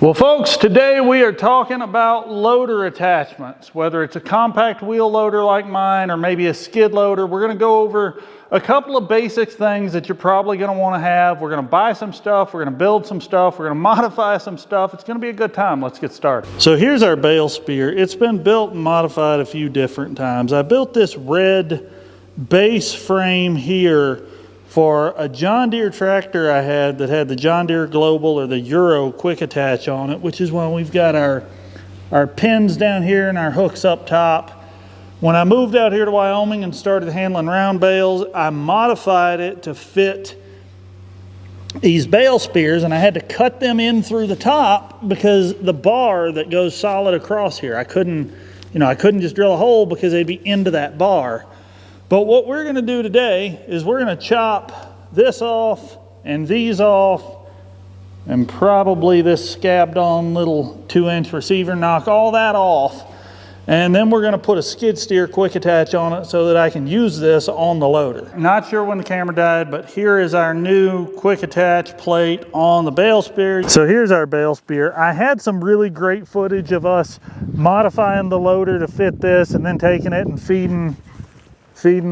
Well folks, today we are talking about loader attachments. Whether it's a compact wheel loader like mine or maybe a skid loader, we're going to go over a couple of basic things that you're probably going to want to have. We're going to buy some stuff, we're going to build some stuff, we're going to modify some stuff. It's going to be a good time. Let's get started. So here's our bale spear. It's been built and modified a few different times. I built this red base frame here for a John Deere tractor I had that had the John Deere Global or the Euro quick attach on it, which is when we've got our pins down here and our hooks up top. When I moved out here to Wyoming and started handling round bales, I modified it to fit these bale spears, and I had to cut them in through the top because the bar that goes solid across here, I couldn't just drill a hole because they'd be into that bar. But what we're going to do today is we're going to chop this off and these off and probably this scabbed on little 2-inch receiver, knock all that off. And then we're going to put a skid steer quick attach on it so that I can use this on the loader. Not sure when the camera died, but here is our new quick attach plate on the bale spear. So here's our bale spear. I had some really great footage of us modifying the loader to fit this and then taking it and feeding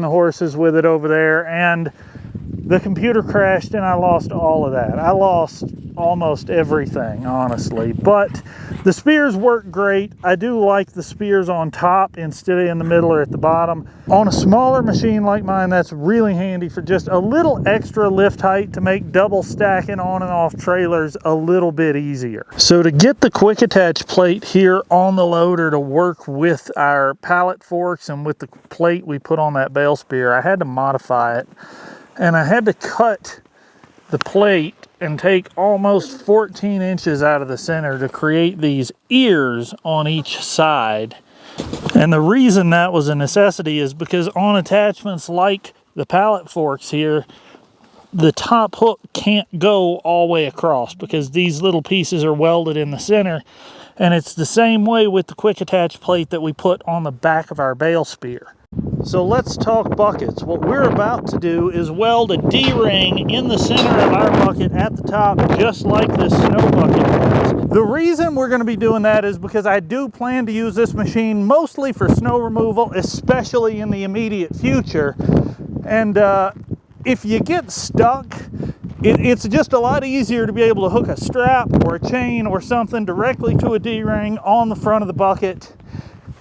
the horses with it over there, and the computer crashed and I lost all of that. I lost almost everything, honestly, but the spears work great. I do like the spears on top instead of in the middle or at the bottom. On a smaller machine like mine, that's really handy for just a little extra lift height to make double stacking on and off trailers a little bit easier. So to get the quick attach plate here on the loader to work with our pallet forks and with the plate we put on that bale spear, I had to modify it, and I had to cut the plate and take almost 14 inches out of the center to create these ears on each side. And the reason that was a necessity is because on attachments like the pallet forks here, the top hook can't go all the way across because these little pieces are welded in the center. And it's the same way with the quick attach plate that we put on the back of our bale spear. So let's talk buckets. What we're about to do is weld a D-ring in the center of our bucket at the top, just like this snow bucket has. The reason we're going to be doing that is because I do plan to use this machine mostly for snow removal, especially in the immediate future. And if you get stuck, it's just a lot easier to be able to hook a strap or a chain or something directly to a D-ring on the front of the bucket.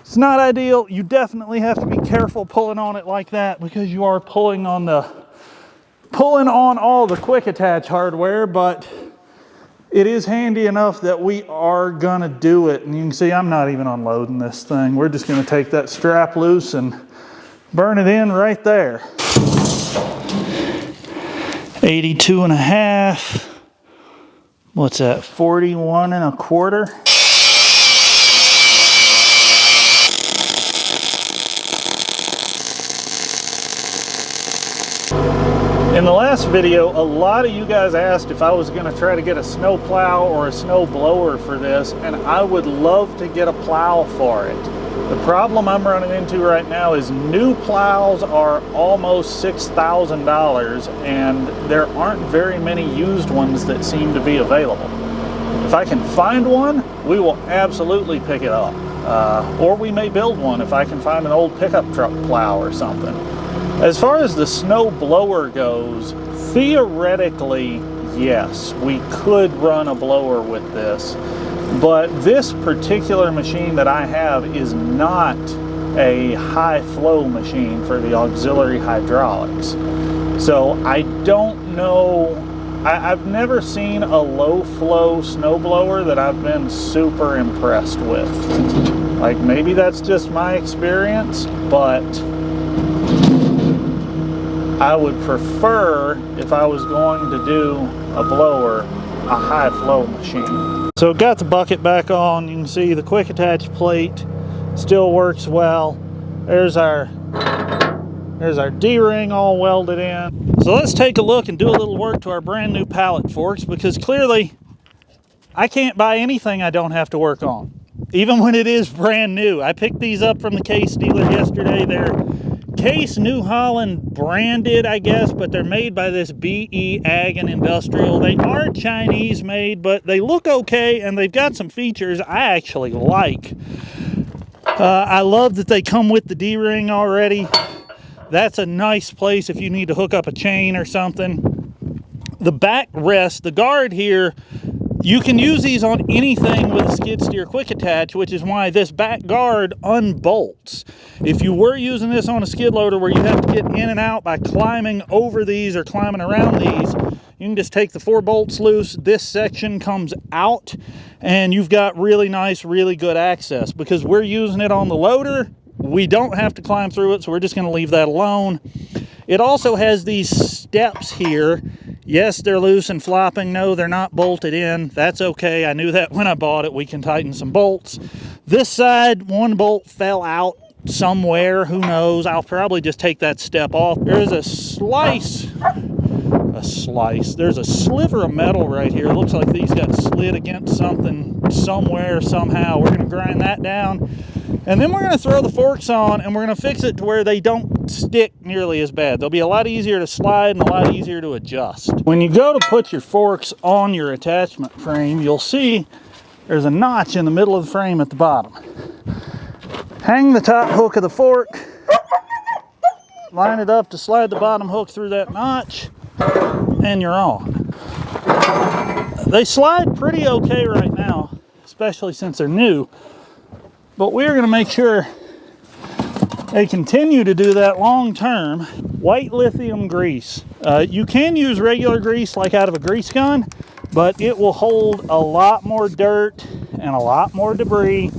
It's not ideal. You definitely have to be careful pulling on it like that because you are pulling on all the quick attach hardware, but it is handy enough that we are gonna do it. And you can see I'm not even unloading this thing. We're just gonna take that strap loose and burn it in right there. 82.5. What's that? 41.25. In the last video, a lot of you guys asked if I was going to try to get a snow plow or a snow blower for this, and I would love to get a plow for it. The problem I'm running into right now is new plows are almost $6,000, and there aren't very many used ones that seem to be available. If I can find one, we will absolutely pick it up. Or we may build one if I can find an old pickup truck plow or something. As far as the snow blower goes, theoretically, yes, we could run a blower with this, but this particular machine that I have is not a high flow machine for the auxiliary hydraulics. So I don't know, I've never seen a low flow snow blower that I've been super impressed with. Like maybe that's just my experience, but I would prefer, if I was going to do a blower, a high flow machine. So got the bucket back on. You can see the quick attach plate still works well. There's our D-ring all welded in. So let's take a look and do a little work to our brand new pallet forks, because clearly I can't buy anything I don't have to work on, even when it is brand new. I picked these up from the case dealer yesterday. They're Case New Holland branded, I guess, but they're made by this BE Ag and Industrial. They are Chinese made, but they look okay, and they've got some features I actually like. I love that they come with the D-ring already. That's a nice place if you need to hook up a chain or something. The back rest, the guard here, you can use these on anything with a skid steer quick attach, which is why this back guard unbolts. If you were using this on a skid loader where you have to get in and out by climbing over these or climbing around these, you can just take the 4 bolts loose. This section comes out and you've got really nice, really good access. Because we're using it on the loader, we don't have to climb through it, so we're just going to leave that alone. It also has these steps here. Yes, they're loose and flopping. No, they're not bolted in. That's okay. I knew that when I bought it. We can tighten some bolts. This side, one bolt fell out somewhere. Who knows? I'll probably just take that step off. There's a there's a sliver of metal right here. It looks like these got slid against something somewhere, somehow. We're going to grind that down. And then we're going to throw the forks on and we're going to fix it to where they don't stick nearly as bad. They'll be a lot easier to slide and a lot easier to adjust. When you go to put your forks on your attachment frame, you'll see there's a notch in the middle of the frame at the bottom. Hang the top hook of the fork, line it up to slide the bottom hook through that notch, and you're on. They slide pretty okay right now, especially since they're new. But we're going to make sure they continue to do that long term. White lithium grease. You can use regular grease like out of a grease gun, but it will hold a lot more dirt and a lot more debris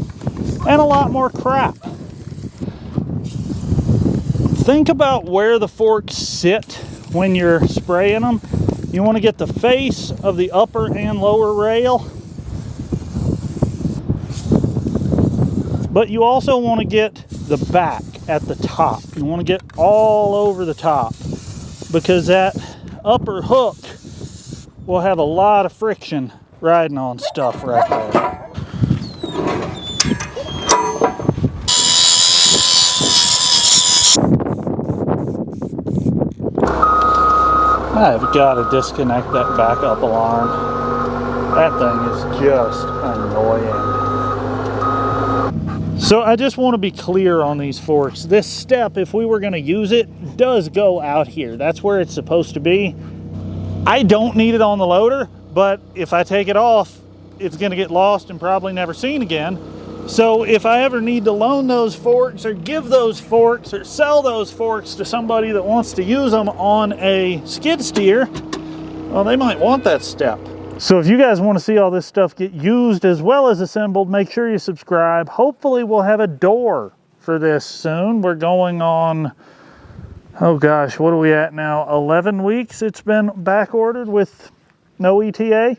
and a lot more crap. Think about where the forks sit when you're spraying them. You want to get the face of the upper and lower rail, but you also want to get the back at the top. You want to get all over the top because that upper hook will have a lot of friction riding on stuff right there. I've got to disconnect that backup alarm. That thing is just annoying. So I just want to be clear on these forks. This step, if we were going to use it, does go out here. That's where it's supposed to be. I don't need it on the loader, but if I take it off, it's going to get lost and probably never seen again. So if I ever need to loan those forks or give those forks or sell those forks to somebody that wants to use them on a skid steer, well, they might want that step. So if you guys want to see all this stuff get used as well as assembled, make sure you subscribe. Hopefully we'll have a door for this soon. We're going on, oh gosh, what are we at now? 11 weeks it's been back ordered with no ETA.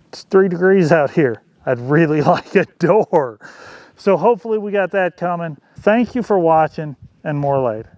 It's 3 degrees out here. I'd really like a door. So hopefully we got that coming. Thank you for watching, and more later.